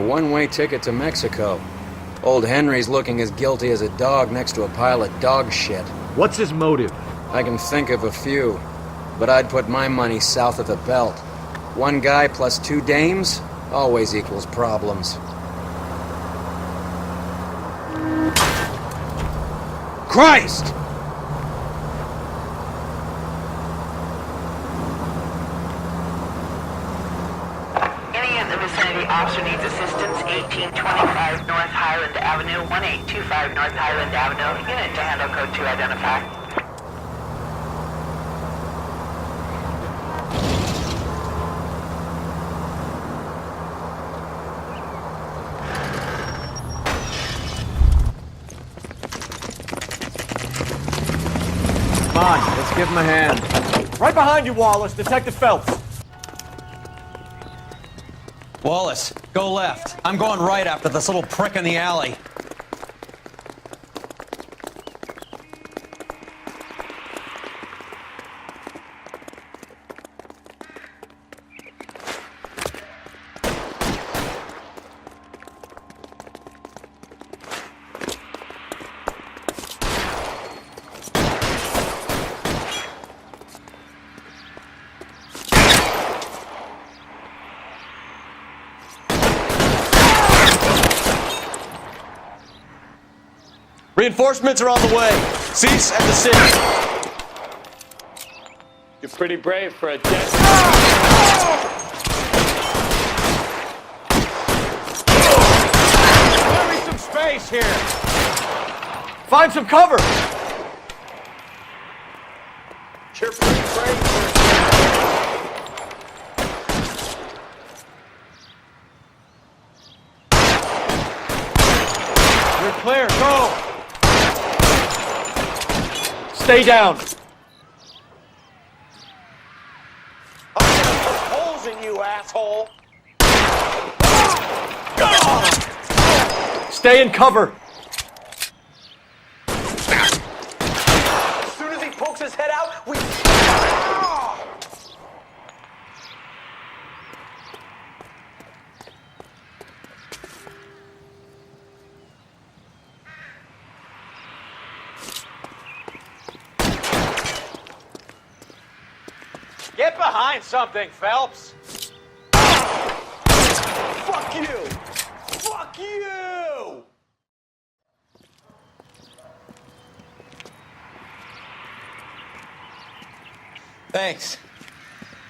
one-way ticket to Mexico. Old Henry's looking as guilty as a dog next to a pile of dog shit. What's his motive? I can think of a few, but I'd put my money south of the belt. One guy plus two dames always equals problems. Christ! Any in the vicinity officer needs assistance, 1825 North Highland Avenue, 1825 North Highland Avenue. Unit to handle code 2 identify. Come on, let's give him a hand. Right behind you, Wallace. Detective Phelps. Wallace, go left. I'm going right after this little prick in the alley. Reinforcements are on the way. Cease and desist. You're pretty brave for a dead. Give me some space here. Find some cover. You're pretty brave for a You're clear. Go. Stay down. I'm gonna put holes in you, asshole. Stay in cover. As soon as he pokes his head out, we... Get behind something, Phelps. Fuck you! Fuck you! Thanks.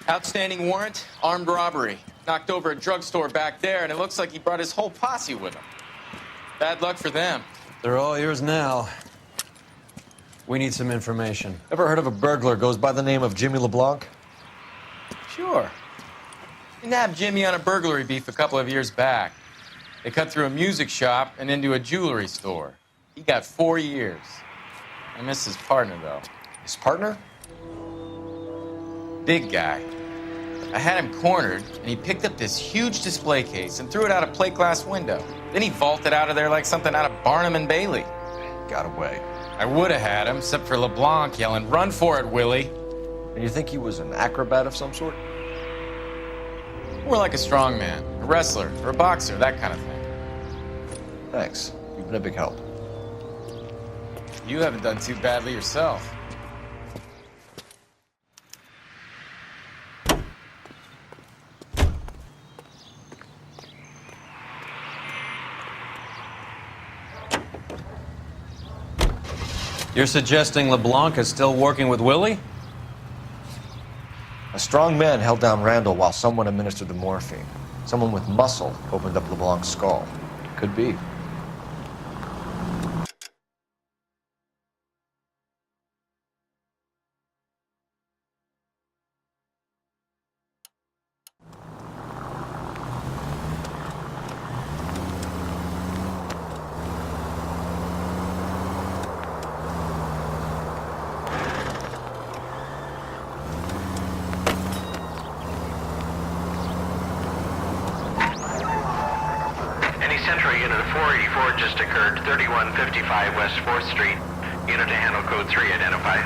Outstanding warrant, armed robbery. Knocked over a drugstore back there, and it looks like he brought his whole posse with him. Bad luck for them. They're all yours now. We need some information. Ever heard of a burglar goes by the name of Jimmy LeBlanc? Sure. We nabbed Jimmy on a burglary beef a couple of years back. They cut through a music shop and into a jewelry store. He got 4 years. I miss his partner, though. His partner? Big guy. I had him cornered, and he picked up this huge display case and threw it out a plate glass window. Then he vaulted out of there like something out of Barnum and Bailey. Got away. I would have had him, except for LeBlanc yelling, "Run for it, Willie!" And you think he was an acrobat of some sort? More like a strongman, a wrestler, or a boxer, that kind of thing. Thanks. You've been a big help. You haven't done too badly yourself. You're suggesting LeBlanc is still working with Willie? A strong man held down Randall while someone administered the morphine. Someone with muscle opened up LeBlanc's skull. Could be. Central Unit of 484 just occurred, 3155 West 4th Street. Unit to handle code 3, identify.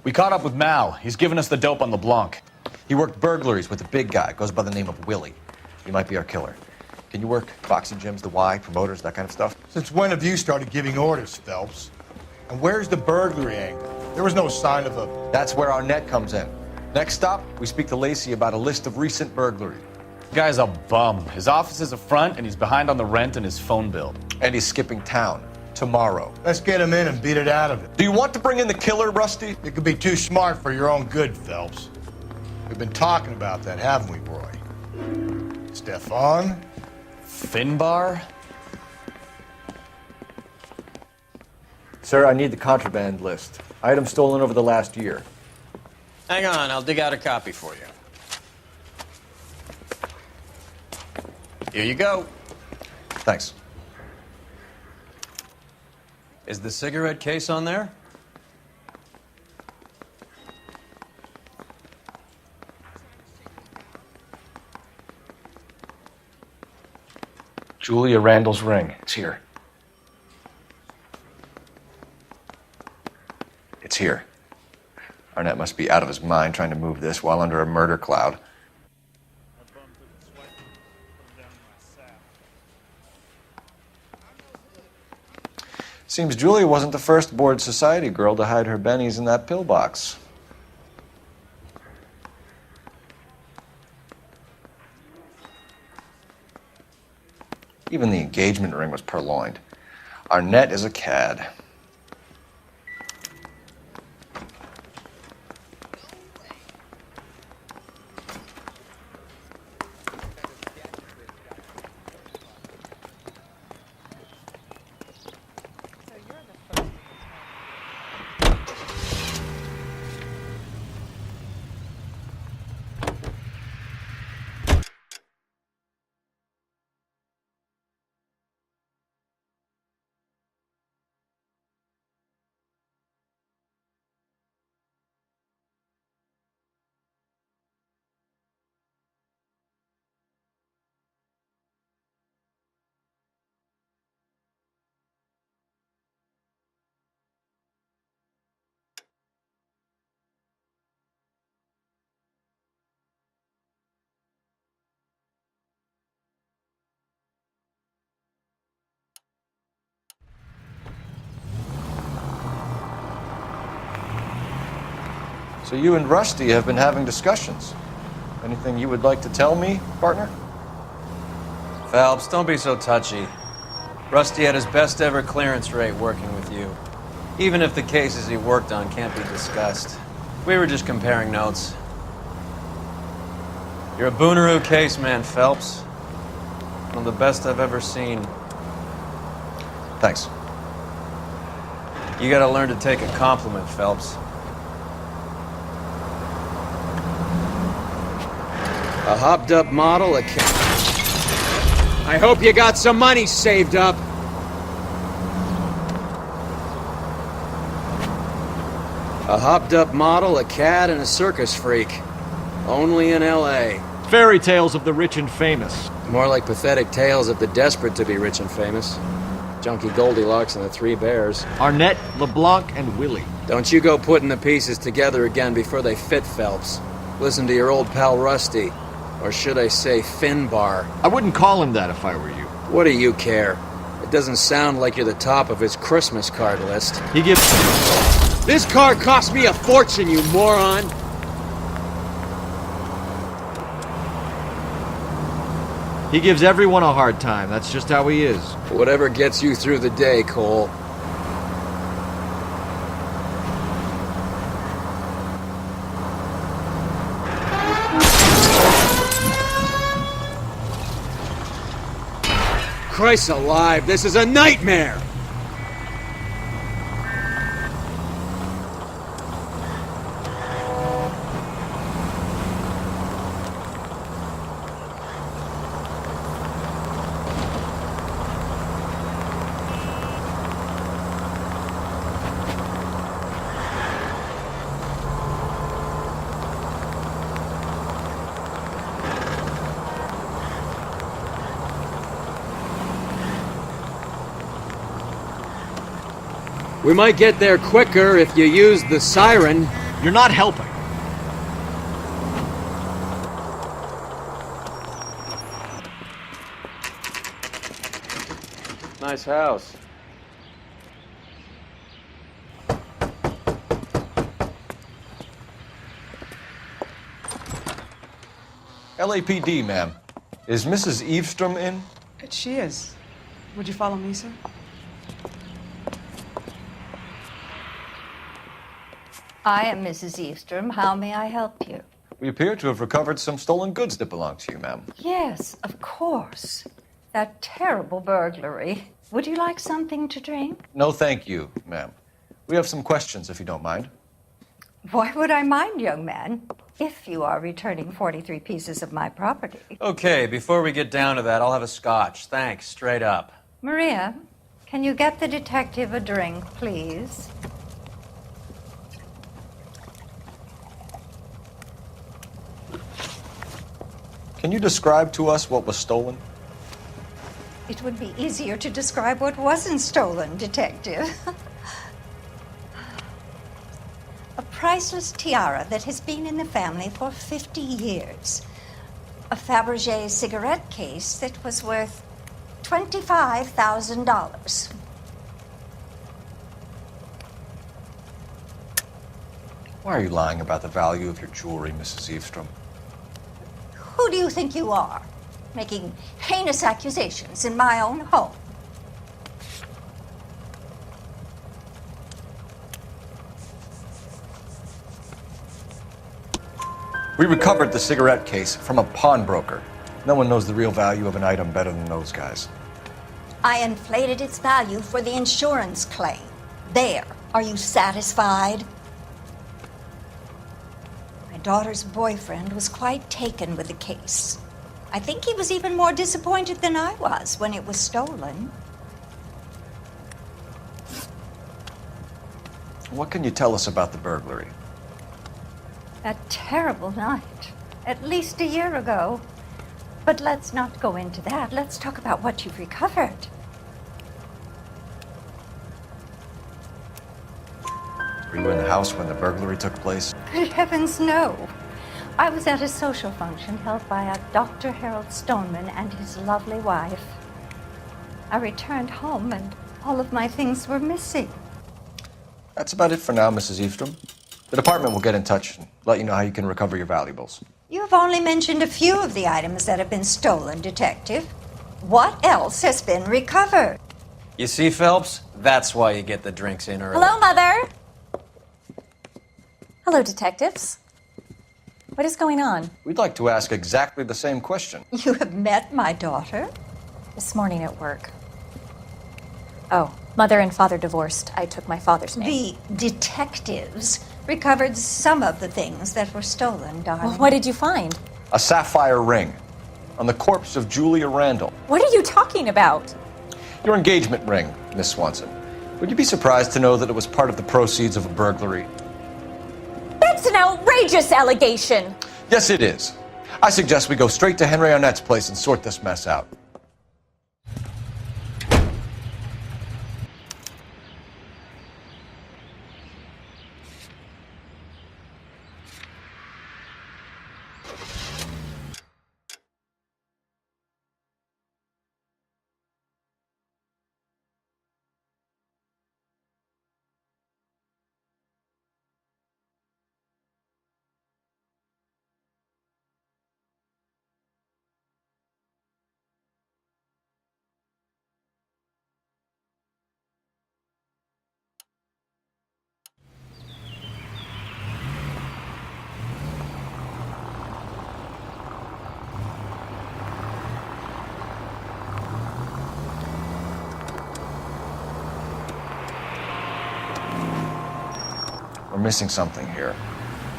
We caught up with Mal. He's given us the dope on LeBlanc. He worked burglaries with a big guy, goes by the name of Willie. He might be our killer. Can you work boxing gyms, the Y, promoters, that kind of stuff? Since when have you started giving orders, Phelps? And where's the burglary angle? There was no sign of a... That's where our net comes in. Next stop, we speak to Lacey about a list of recent burglaries. Guy's a bum. His office is a front, and he's behind on the rent and his phone bill. And he's skipping town tomorrow. Let's get him in and beat it out of it. Do you want to bring in the killer, Rusty? You could be too smart for your own good, Phelps. We've been talking about that, haven't we, Roy? Stefan? Finbar? Sir, I need the contraband list. Items stolen over the last year. Hang on, I'll dig out a copy for you. Here you go. Thanks. Is the cigarette case on there? Julia Randall's ring. It's here. It's here. Arnett must be out of his mind trying to move this while under a murder cloud. Seems Julia wasn't the first bored society girl to hide her bennies in that pillbox. Even the engagement ring was purloined. Arnett is a cad. So you and Rusty have been having discussions. Anything you would like to tell me, partner? Phelps, don't be so touchy. Rusty had his best ever clearance rate working with you. Even if the cases he worked on can't be discussed. We were just comparing notes. You're a Booneroo case man, Phelps. One of the best I've ever seen. Thanks. You gotta learn to take a compliment, Phelps. A hopped up model, I hope you got some money saved up. A hopped up model, a cad, and a circus freak. Only in L.A. Fairy tales of the rich and famous. More like pathetic tales of the desperate to be rich and famous. Junkie Goldilocks and the Three Bears. Arnett, LeBlanc, and Willie. Don't you go putting the pieces together again before they fit, Phelps. Listen to your old pal Rusty. Or should I say Finbar? I wouldn't call him that if I were you. What do you care? It doesn't sound like you're the top of his Christmas card list. He gives... This car cost me a fortune, you moron! He gives everyone a hard time. That's just how he is. Whatever gets you through the day, Cole. Christ alive, this is a nightmare! We might get there quicker if you use the siren. You're not helping. Nice house. LAPD, ma'am. Is Mrs. Eavestrom in? She is. Would you follow me, sir? I am Mrs. Eavestrom. How may I help you? We appear to have recovered some stolen goods that belong to you, ma'am. Yes, of course. That terrible burglary. Would you like something to drink? No, thank you, ma'am. We have some questions, if you don't mind. Why would I mind, young man, if you are returning 43 pieces of my property? Okay, before we get down to that, I'll have a scotch. Thanks, straight up. Maria, can you get the detective a drink, please? Can you describe to us what was stolen? It would be easier to describe what wasn't stolen, Detective. A priceless tiara that has been in the family for 50 years. A Fabergé cigarette case that was worth $25,000. Why are you lying about the value of your jewelry, Mrs. Eavestrom? Who do you think you are, making heinous accusations in my own home? We recovered the cigarette case from a pawnbroker. No one knows the real value of an item better than those guys. I inflated its value for the insurance claim. There. Are you satisfied? My daughter's boyfriend was quite taken with the case. I think he was even more disappointed than I was when it was stolen. What can you tell us about the burglary? That terrible night, at least a year ago. But let's not go into that. Let's talk about what you've recovered. Were you in the house when the burglary took place? Good heavens, no. I was at a social function held by a Dr. Harold Stoneman and his lovely wife. I returned home and all of my things were missing. That's about it for now, Mrs. Eavestrom. The department will get in touch and let you know how you can recover your valuables. You have only mentioned a few of the items that have been stolen, Detective. What else has been recovered? You see, Phelps? That's why you get the drinks in early. Hello, Mother. Hello, detectives. What is going on? We'd like to ask exactly the same question. You have met my daughter? This morning at work. Oh, Mother and Father divorced. I took my father's name. The detectives recovered some of the things that were stolen, darling. Well, what did you find? A sapphire ring on the corpse of Julia Randall. What are you talking about? Your engagement ring, Miss Swanson. Would you be surprised to know that it was part of the proceeds of a burglary? That's an outrageous allegation! Yes, it is. I suggest we go straight to Henry Arnett's place and sort this mess out. We're missing something here.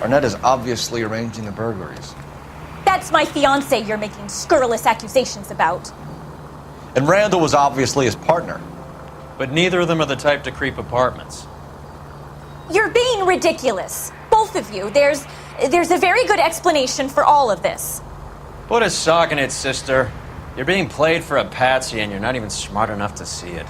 Arnett is obviously arranging the burglaries. That's my fiancé you're making scurrilous accusations about. And Randall was obviously his partner. But neither of them are the type to creep apartments. You're being ridiculous. Both of you. There's a very good explanation for all of this. Put a sock in it, sister. You're being played for a patsy and you're not even smart enough to see it.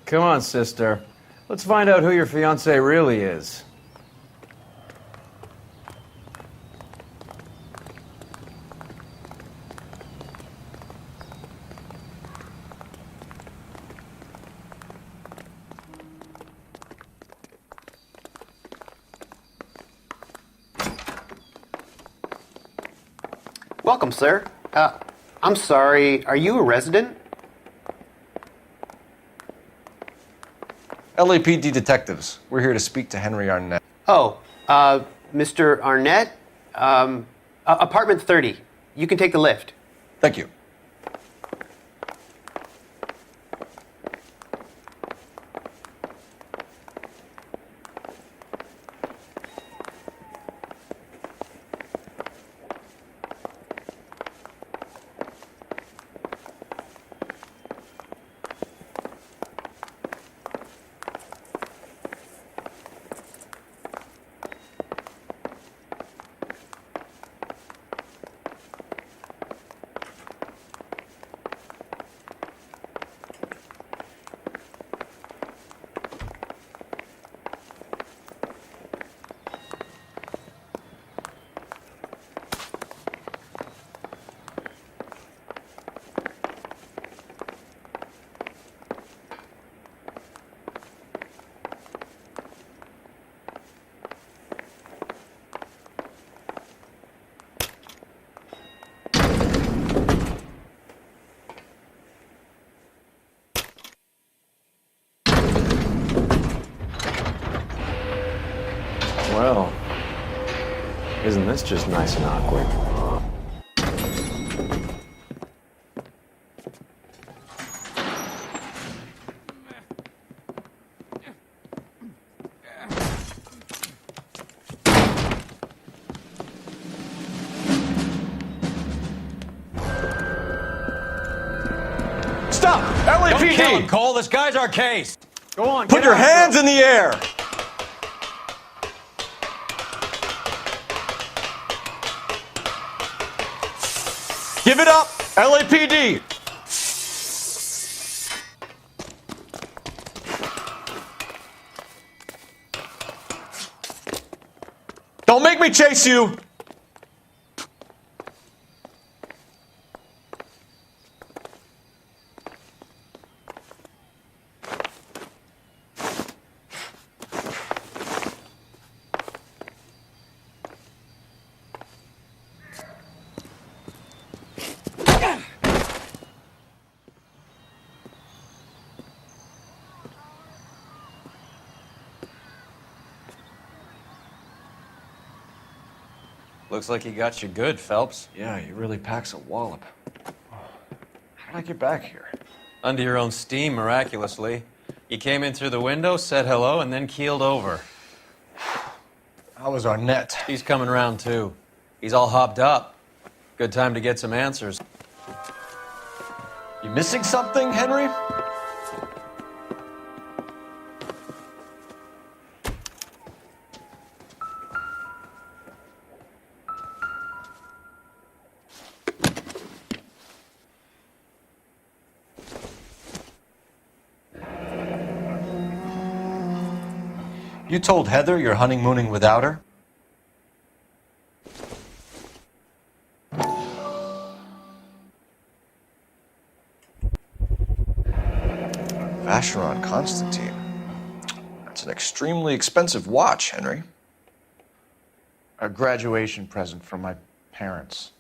Come on, sister. Let's find out who your fiancé really is. Welcome, sir. I'm sorry, are you a resident? LAPD detectives. We're here to speak to Henry Arnett. Oh, Mr. Arnett? Apartment 30. You can take the lift. Thank you. Well, isn't this just nice and awkward? Stop! Don't kill him, LAPD! Cole. This guy's our case. Go on. Put get your after hands him. in the air! Give it up, LAPD! Don't make me chase you! Looks like he got you good, Phelps. Yeah, he really packs a wallop. How'd I get back here? Under your own steam, miraculously. You came in through the window, said hello, and then keeled over. How was Arnett? He's coming round, too. He's all hopped up. Good time to get some answers. You missing something, Henry? You told Heather you're honeymooning without her? Vacheron Constantine. That's an extremely expensive watch, Henry. A graduation present from my parents.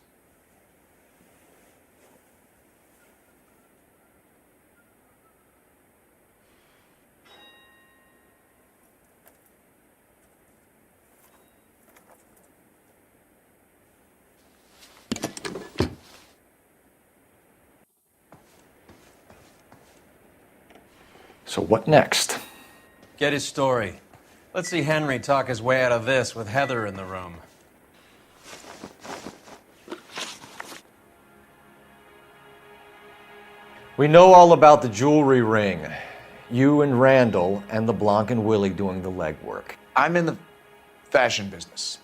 So what next? Get his story. Let's see Henry talk his way out of this with Heather in the room. We know all about the jewelry ring. You and Randall and LeBlanc and Willie doing the legwork. I'm in the fashion business.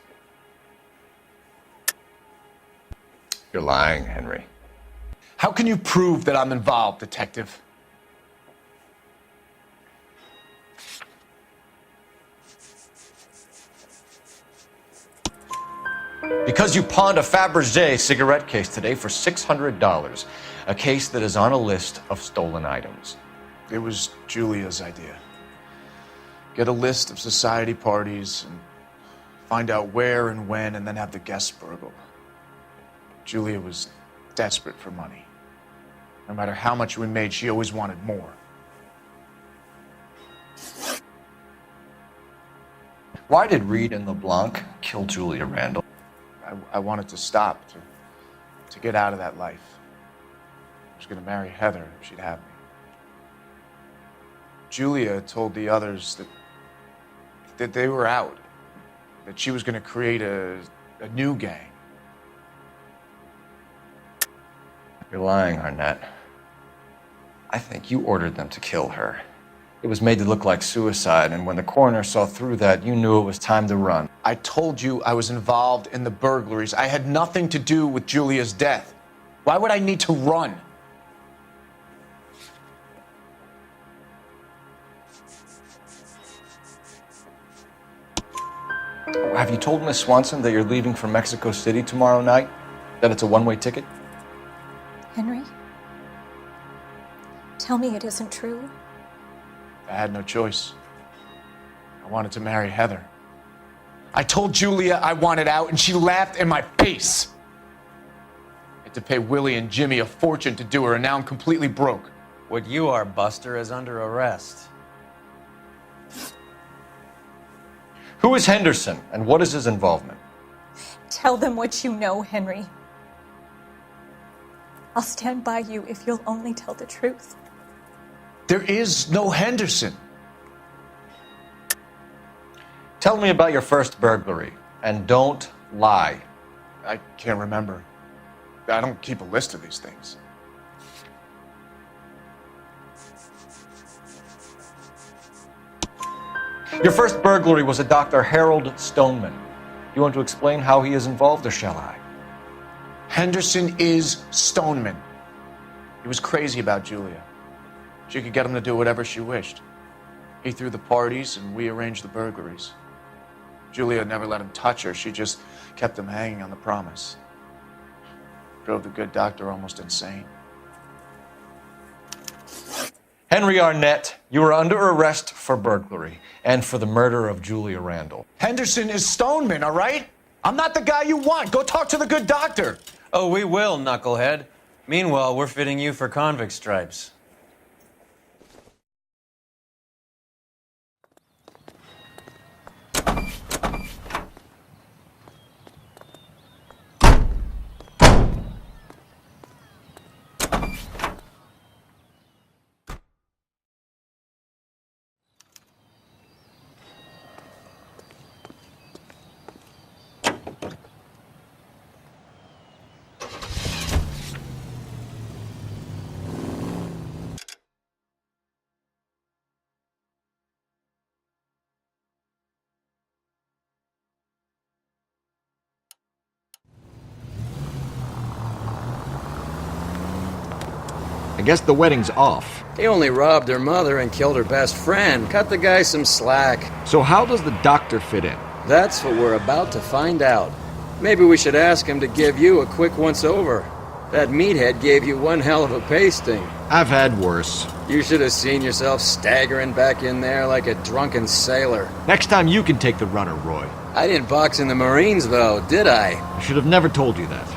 You're lying, Henry. How can you prove that I'm involved, detective? Because you pawned a Fabergé cigarette case today for $600. A case that is on a list of stolen items. It was Julia's idea. Get a list of society parties and find out where and when, and then have the guests burgled. Julia was desperate for money. No matter how much we made, she always wanted more. Why did Reed and LeBlanc kill Julia Randall? I wanted to stop, to get out of that life. I was going to marry Heather if she'd have me. Julia told the others that they were out, that she was going to create a new gang. You're lying, Arnett. I think you ordered them to kill her. It was made to look like suicide, and when the coroner saw through that, you knew it was time to run. I told you I was involved in the burglaries. I had nothing to do with Julia's death. Why would I need to run? Have you told Miss Swanson that you're leaving for Mexico City tomorrow night? That it's a one-way ticket? Henry? Tell me it isn't true. I had no choice. I wanted to marry Heather. I told Julia I wanted out, and she laughed in my face. I had to pay Willie and Jimmy a fortune to do her, and now I'm completely broke. What you are, Buster, is under arrest. Who is Henderson, and what is his involvement? Tell them what you know, Henry. I'll stand by you if you'll only tell the truth. There is no Henderson. Tell me about your first burglary, and don't lie. I can't remember. I don't keep a list of these things. Your first burglary was a Dr. Harold Stoneman. You want to explain how he is involved, or shall I? Henderson is Stoneman. He was crazy about Julia. She could get him to do whatever she wished. He threw the parties, and we arranged the burglaries. Julia never let him touch her. She just kept him hanging on the promise. Drove the good doctor almost insane. Henry Arnett, you are under arrest for burglary and for the murder of Julia Randall. Henderson is Stoneman, all right? I'm not the guy you want. Go talk to the good doctor. Oh, we will, knucklehead. Meanwhile, we're fitting you for convict stripes. I guess the wedding's off. He only robbed her mother and killed her best friend. Cut the guy some slack. So how does the doctor fit in? That's what we're about to find out. Maybe we should ask him to give you a quick once-over. That meathead gave you one hell of a pasting. I've had worse. You should have seen yourself staggering back in there like a drunken sailor. Next time you can take the runner, Roy. I didn't box in the Marines, though, did I? I should have never told you that.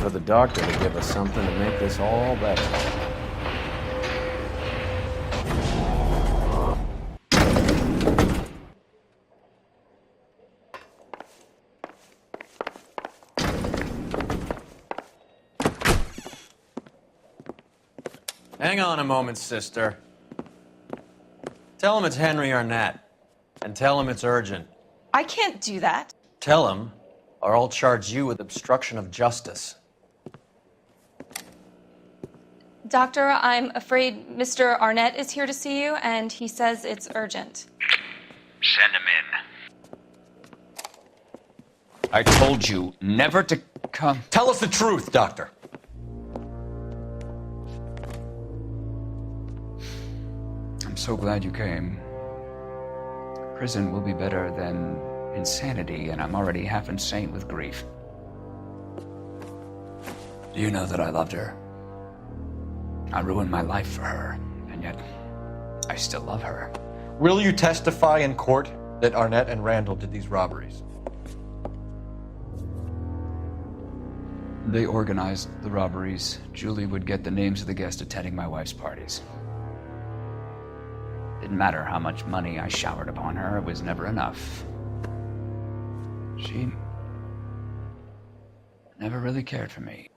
for the doctor to give us something to make this all better. Hang on a moment, sister. Tell him it's Henry Arnett, and tell him it's urgent. I can't do that. Tell him, or I'll charge you with obstruction of justice. Doctor, I'm afraid Mr. Arnett is here to see you, and he says it's urgent. Send him in. I told you never to come. Tell us the truth, Doctor. I'm so glad you came. Prison will be better than insanity, and I'm already half insane with grief. Do you know that I loved her? I ruined my life for her, and yet I still love her. Will you testify in court that Arnett and Randall did these robberies? They organized the robberies. Julie would get the names of the guests attending my wife's parties. Didn't matter how much money I showered upon her, it was never enough. She never really cared for me.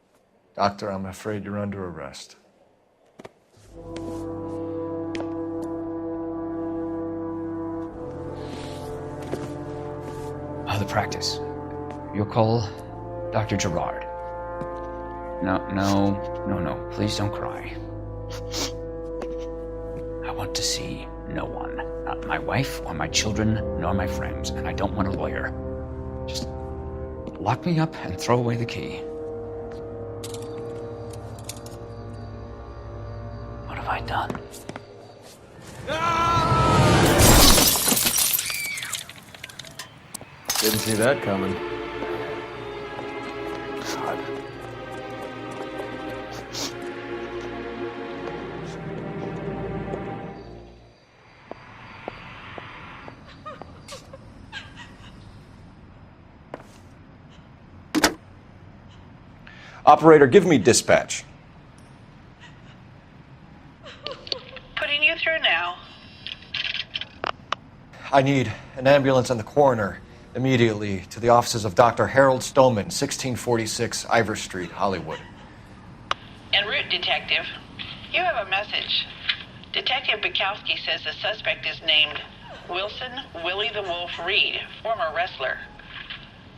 Doctor, I'm afraid you're under arrest. The practice. You'll call Dr. Gerard. No. Please don't cry. I want to see no one. Not my wife or my children, nor my friends. And I don't want a lawyer. Just lock me up and throw away the key. What have I done? Didn't see that coming. God. Operator, give me dispatch. Putting you through now. I need an ambulance and the coroner immediately to the offices of Dr. Harold Stoneman, 1646 Ivor Street, Hollywood. En route, Detective. You have a message. Detective Bukowski says the suspect is named Wilson Willie the Wolf Reed, former wrestler.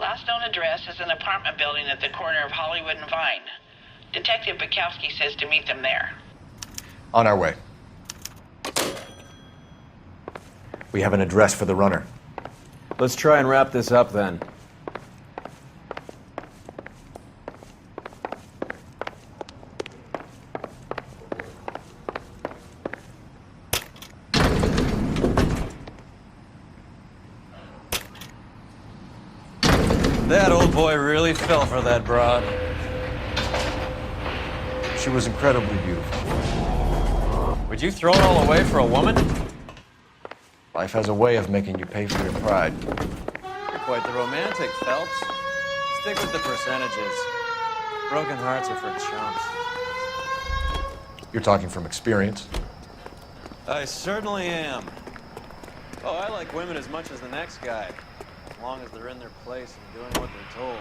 Last known address is an apartment building at the corner of Hollywood and Vine. Detective Bukowski says to meet them there. On our way. We have an address for the runner. Let's try and wrap this up then. That old boy really fell for that broad. She was incredibly beautiful. Would you throw it all away for a woman? Life has a way of making you pay for your pride. You're quite the romantic, Phelps. Stick with the percentages. Broken hearts are for chumps. You're talking from experience. I certainly am. Oh, I like women as much as the next guy. As long as they're in their place and doing what they're told.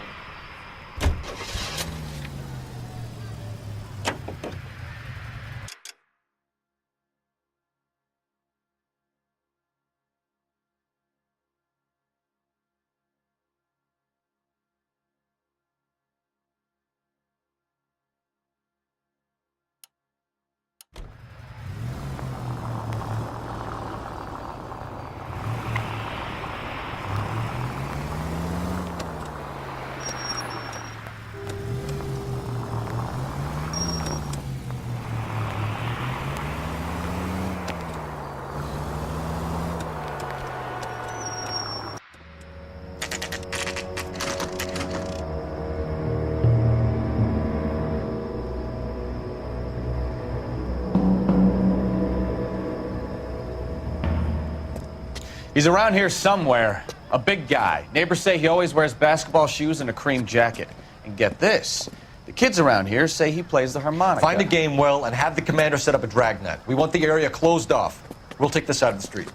He's around here somewhere. A big guy. Neighbors say he always wears basketball shoes and a cream jacket. And get this, The kids around here say he plays the harmonica. Find a game well and have the commander set up a dragnet. We want the area closed off. We'll take this side of the street.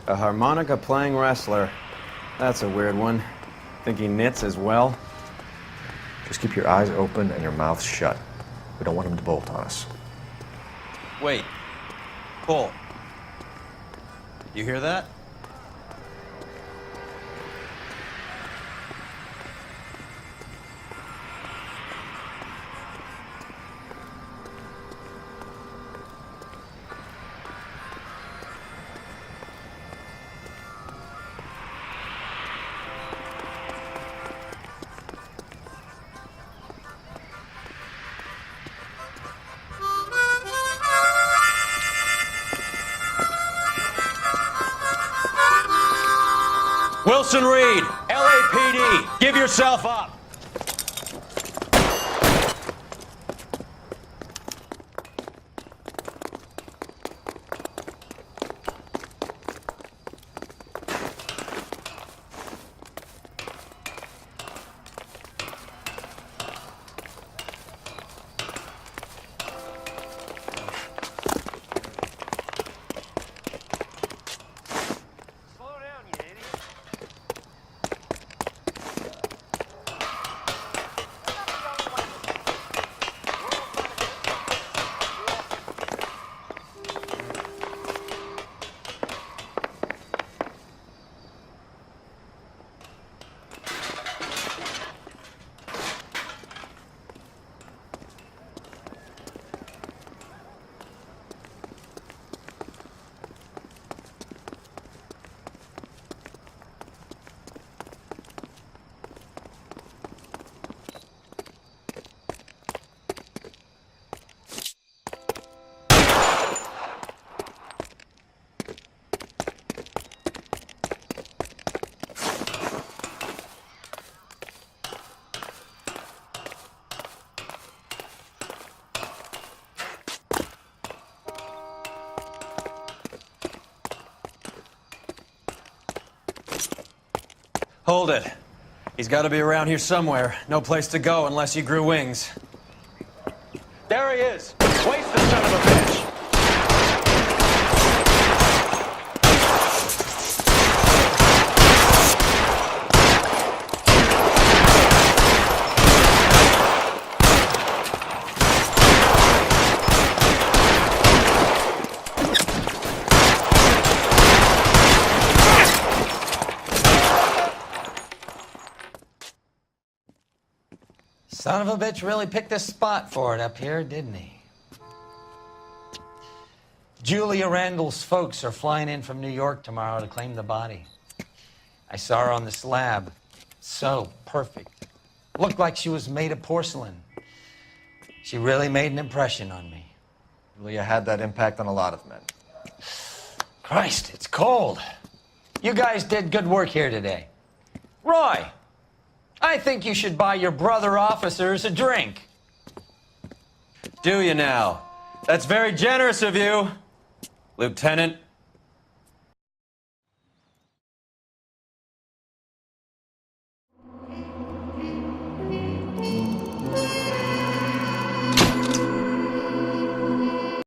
A harmonica playing wrestler. That's a weird one. Think he knits as well? Just keep your eyes open and your mouth shut. We don't want him to bolt on us. Wait. Pull. You hear that? Wilson Reed, LAPD, give yourself up. Hold it. He's got to be around here somewhere. No place to go unless he grew wings. There he is. Waste the son of a bitch. Son of a bitch really picked a spot for it up here, didn't he? Julia Randall's folks are flying in from New York tomorrow to claim the body. I saw her on the slab. So perfect. Looked like she was made of porcelain. She really made an impression on me. Julia had that impact on a lot of men. Christ, it's cold. You guys did good work here today. Roy, I think you should buy your brother officers a drink. Do you now? That's very generous of you, Lieutenant.